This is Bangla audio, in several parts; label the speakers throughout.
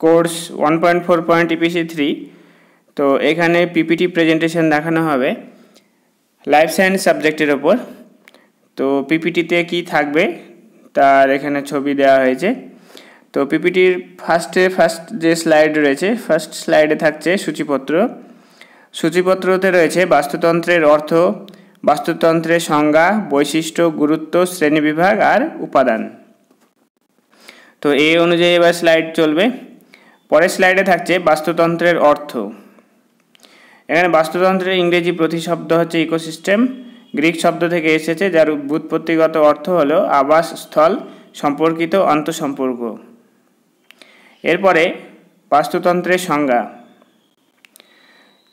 Speaker 1: Course 1.4 EPC 3। তো এখানে পিপিটি প্রেজেন্টেশন দেখানো হবে লাইফ সায়েন্স সাবজেক্টের ওপর। তো পিপিটিতে কি থাকবে তার এখানে ছবি দেওয়া হয়েছে। তো পিপিটির ফার্স্ট যে স্লাইড রয়েছে, ফার্স্ট স্লাইডে থাকছে সূচিপত্র। সূচিপত্রতে রয়েছে বাস্তুতন্ত্রের অর্থ, বাস্তুতন্ত্রের সংজ্ঞা, বৈশিষ্ট্য, গুরুত্ব, শ্রেণীবিভাগ আর উপাদান। তো এই অনুযায়ী এবার স্লাইড চলবে। পরের স্লাইডে থাকছে বাস্তুতন্ত্রের অর্থ। এখানে বাস্তুতন্ত্রের ইংরেজি প্রতিশব্দ হচ্ছে ইকোসিস্টেম, গ্রিক শব্দ থেকে এসেছে, যার ব্যুৎপত্তিগত অর্থ হলো আবাসস্থল সম্পর্কিত আন্তঃসম্পর্ক। এরপরে বাস্তুতন্ত্রের সংজ্ঞা।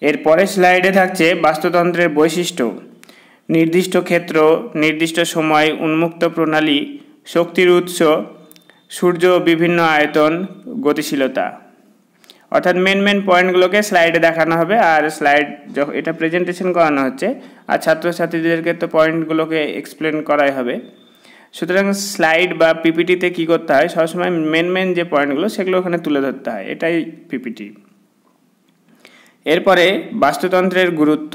Speaker 1: এর পরের স্লাইডে থাকছে বাস্তুতন্ত্রের বৈশিষ্ট্য, নির্দিষ্ট ক্ষেত্র, নির্দিষ্ট সময়, উন্মুক্ত প্রণালী, শক্তির উৎস, সূর্য, বিভিন্ন আয়তন, গতিশীলতা। অর্থাৎ মেন পয়েন্টগুলোকে স্লাইডে দেখানো হবে। আর স্লাইড এটা প্রেজেন্টেশন করানো হচ্ছে, আর ছাত্রছাত্রীদেরকে তো পয়েন্টগুলোকে এক্সপ্লেন করাই হবে। সুতরাং স্লাইড বা পিপিটিতে কী করতে হয়, সবসময় মেন যে পয়েন্টগুলো সেগুলো ওখানে তুলে ধরতে হয়, এটাই পিপিটি। এরপরে বাস্তুতন্ত্রের গুরুত্ব।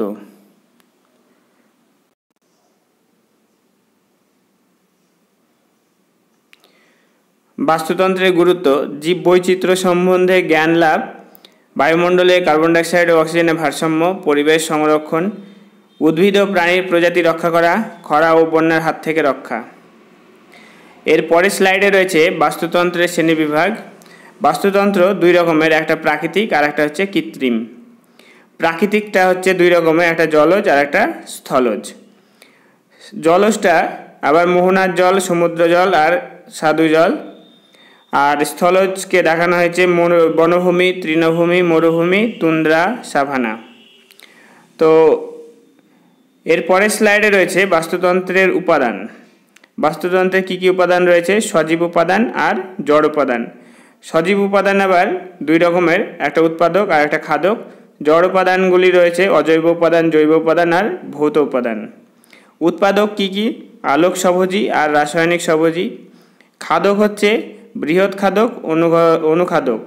Speaker 1: বাস্তুতন্ত্রের গুরুত্ব: জীব বৈচিত্র্য সম্বন্ধে জ্ঞান লাভ, বায়ুমণ্ডলে কার্বন ডাইঅক্সাইড ও অক্সিজেনের ভারসাম্য, পরিবেশ সংরক্ষণ, উদ্ভিদ ও প্রাণীর প্রজাতি রক্ষা করা, খরা ও বন্যার হাত থেকে রক্ষা। এর পরের স্লাইডে রয়েছে বাস্তুতন্ত্রের শ্রেণীবিভাগ। বাস্তুতন্ত্র দুই রকমের, একটা প্রাকৃতিক আর একটা হচ্ছে কৃত্রিম। প্রাকৃতিকটা হচ্ছে দুই রকমের, একটা জলজ আর একটা স্থলজ। জলজটা আবার মোহনার জল, সমুদ্র জল আর স্বাদু জল। আর স্থলজকে দেখানো হয়েছে বনভূমি, তৃণভূমি, মরুভূমি, তুন্দ্রা, সাভানা। তো এর পরের স্লাইডে রয়েছে বাস্তুতন্ত্রের উপাদান। বাস্তুতন্ত্রে কী কী উপাদান রয়েছে: সজীব উপাদান আর জড় উপাদান। সজীব উপাদান আবার দুই রকমের, একটা উৎপাদক আর একটা খাদক। জড় উপাদানগুলি রয়েছে অজৈব উপাদান, জৈব উপাদান আর ভৌত উপাদান। উৎপাদক কী কী: আলোক সবজি আর রাসায়নিক সবজি। খাদক হচ্ছে বৃহৎ খাদক, অনুখাদক।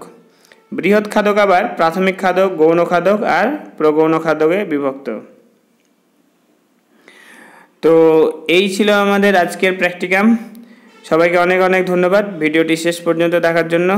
Speaker 1: বৃহৎ খাদক আবার প্রাথমিক খাদক, গৌণ খাদক আর প্রগৌণ খাদকে বিভক্ত। তো এই ছিল আমাদের আজকের প্র্যাকটিকাম। সবাইকে অনেক ধন্যবাদ ভিডিওটি শেষ পর্যন্ত দেখার জন্য।